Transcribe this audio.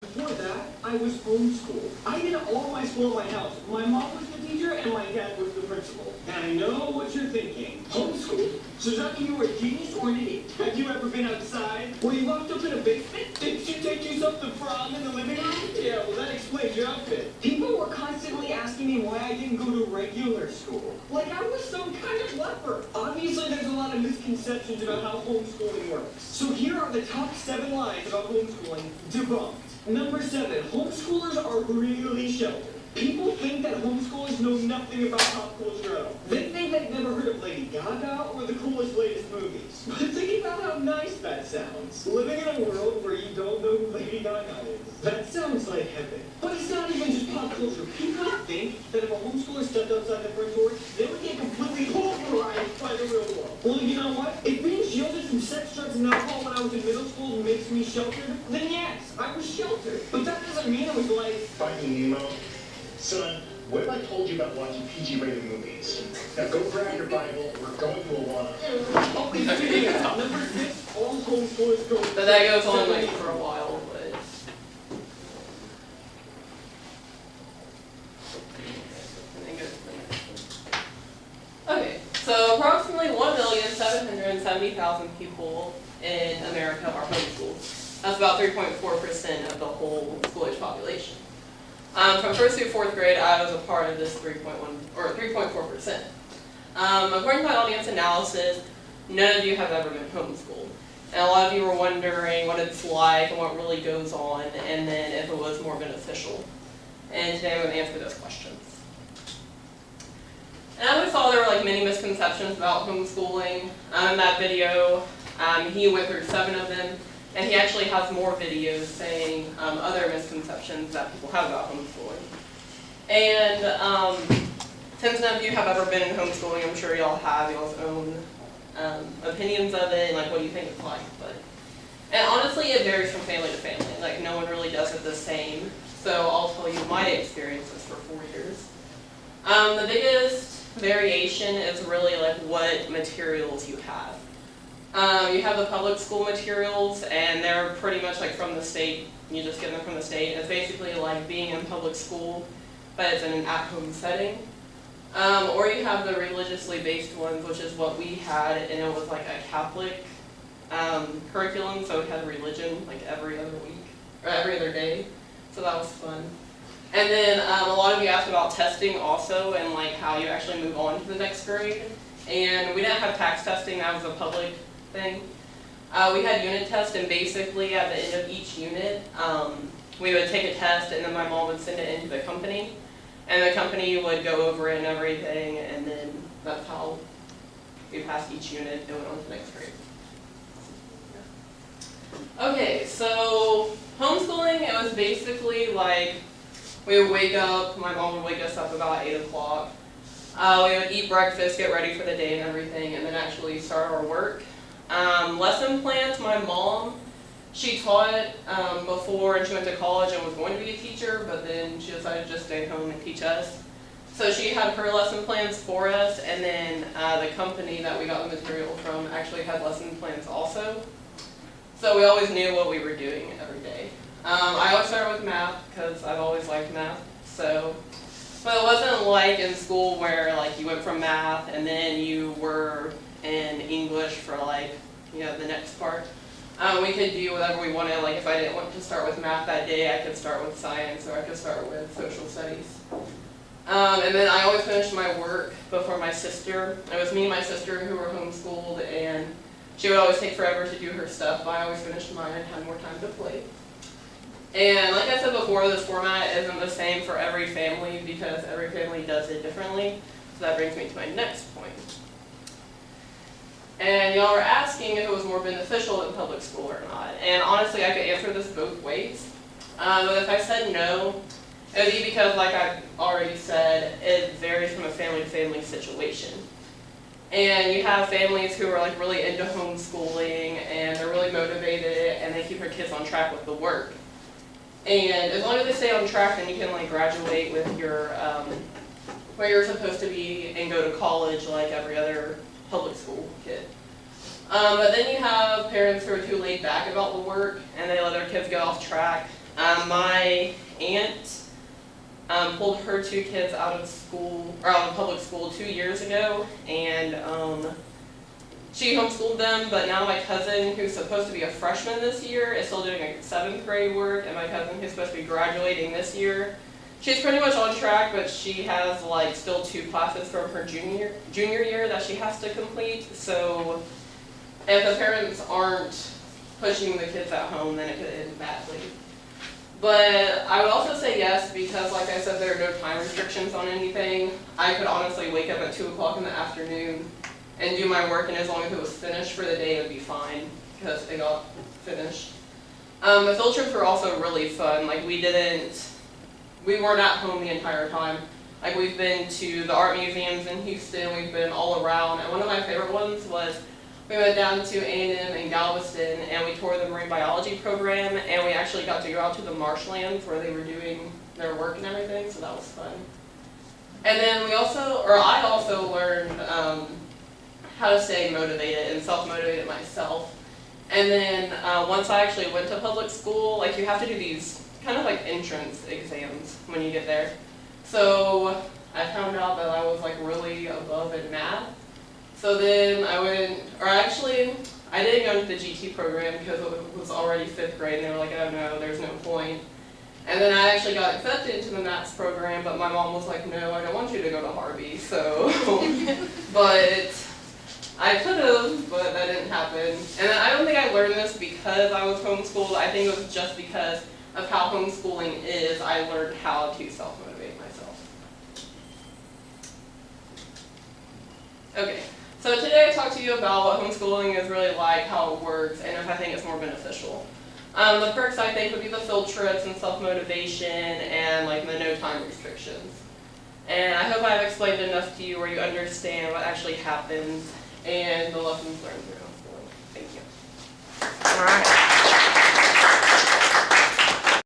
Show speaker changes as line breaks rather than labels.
Before that, I was homeschooled. I did all my school at my house. My mom was the teacher and my dad was the principal. And I know what you're thinking. Homeschool? So does that mean you were a genius or an idiot? Have you ever been outside? Were you locked up in a basement? Did you take yourself to prom in the living room? Yeah, well that explains your outfit. People were constantly asking me why I didn't go to regular school. Like I was some kind of leper. Obviously there's a lot of misconceptions about how homeschooling works. So here are the top 7 lies about homeschooling debunked. Number 7, homeschoolers are really sheltered. People think that homeschoolers know nothing about pop culture at all. They think they've never heard of Lady Gaga or the coolest latest movies. But think about how nice that sounds. Living in a world where you don't know who Lady Gaga is. That sounds like heaven. But it's not even just pop culture. People think that if a homeschooler stepped outside the front door, they would get completely pulverized by the real world. Well, you know what? If being shielded from sex, drugs, and alcohol when I was in middle school makes me sheltered, then yes, I was sheltered. But that doesn't mean it was like
Finding Nemo. Son, what if I told you about watching PG-rated movies? Now go grab your Bible, we're going to Awana.
Oh, it's number 6, all homeschoolers go.
But that goes on like for a while, but. Okay, so approximately 1,770,000 people in America are homeschooled. That's about 3.4% of the whole school-age population. From 1st through 4th grade, I was a part of this 3.4%. According to my audience analysis, none of you have ever been homeschooled. And a lot of you were wondering what it's like and what really goes on, and then if it was more beneficial. And today I'm going to answer those questions. And as we saw, there were like many misconceptions about homeschooling. In that video, he went through 7 of them. And he actually has more videos saying other misconceptions that people have about homeschooling. And since none of you have ever been in homeschooling, I'm sure y'all have y'all's own opinions of it and like what you think it's like. And honestly, it varies from family to family. Like no one really does it the same. So I'll tell you my experiences for 4 years. The biggest variation is really like what materials you have. You have the public school materials, and they're pretty much like from the state. You just get them from the state. It's basically like being in public school, but it's in an at-home setting. Or you have the religiously based ones, which is what we had, and it was like a Catholic curriculum, so we had religion like every other week, or every other day, so that was fun. And then a lot of you asked about testing also, and like how you actually move on to the next grade. And we didn't have tax testing, that was a public thing. We had unit tests, and basically at the end of each unit, we would take a test, and then my mom would send it into the company, and the company would go over it and everything, and then that's how we passed each unit and went on to the next grade. Okay, so homeschooling, it was basically like we would wake up, my mom would wake us up about 8 o'clock. We would eat breakfast, get ready for the day and everything, and then actually start our work. Lesson plans, my mom, she taught before, and she went to college and was going to be a teacher, but then she decided to just stay home and teach us. So she had her lesson plans for us, and then the company that we got the material from actually had lesson plans also. So we always knew what we were doing every day. I always started with math because I've always liked math. But it wasn't like in school where like you went from math and then you were in English for like, you know, the next part. We could do whatever we wanted. Like if I didn't want to start with math that day, I could start with science, or I could start with social studies. And then I always finished my work before my sister. It was me and my sister who were homeschooled, and she would always take forever to do her stuff, but I always finished mine and had more time to play. And like I said before, this format isn't the same for every family because every family does it differently. So that brings me to my next point. And y'all are asking if it was more beneficial than public school or not. And honestly, I could answer this both ways. But if I said no, it would be because, like I've already said, it varies from a family to family situation. And you have families who are like really into homeschooling and they're really motivated and they keep their kids on track with the work. And as long as they stay on track, then you can like graduate with your where you're supposed to be and go to college like every other public school kid. But then you have parents who are too laid back about the work and they let their kids get off track. My aunt pulled her 2 kids out of school, or out of public school 2 years ago, and she homeschooled them, but now my cousin, who's supposed to be a freshman this year, is still doing like 7th grade work, and my cousin, who's supposed to be graduating this year, she's pretty much on track, but she has like still 2 classes from her junior year that she has to complete, so if the parents aren't pushing the kids at home, then it could end badly. But I would also say yes, because like I said, there are no time restrictions on anything. I could honestly wake up at 2 o'clock in the afternoon and do my work, and as long as it was finished for the day, it would be fine, because it got finished. The field trips were also really fun. Like we weren't at home the entire time. Like we've been to the art museums in Houston, we've been all around, and one of my favorite ones was we went down to A&M in Galveston, and we toured the marine biology program, and we actually got to go out to the marshlands where they were doing their work and everything, so that was fun. And then I also learned how to stay motivated and self-motivated myself. And then once I actually went to public school, like you have to do these kind of like entrance exams when you get there. So I found out that I was like really above in math. So then I didn't go into the GT program because it was already 5th grade, and they were like, oh no, there's no point. And then I actually got accepted into the maths program, but my mom was like, no, I don't want you to go to Harvey, so, but I could have, but that didn't happen. And I don't think I learned this because I was homeschooled. I think it was just because of how homeschooling is, I learned how to self-motivate myself. Okay, so today I talked to you about what homeschooling is really like, how it works, and if I think it's more beneficial. The perks I think would be the field trips and self-motivation and like the no time restrictions. And I hope I've explained enough to you where you understand what actually happens and the lessons learned through homeschooling. Thank you.
All right.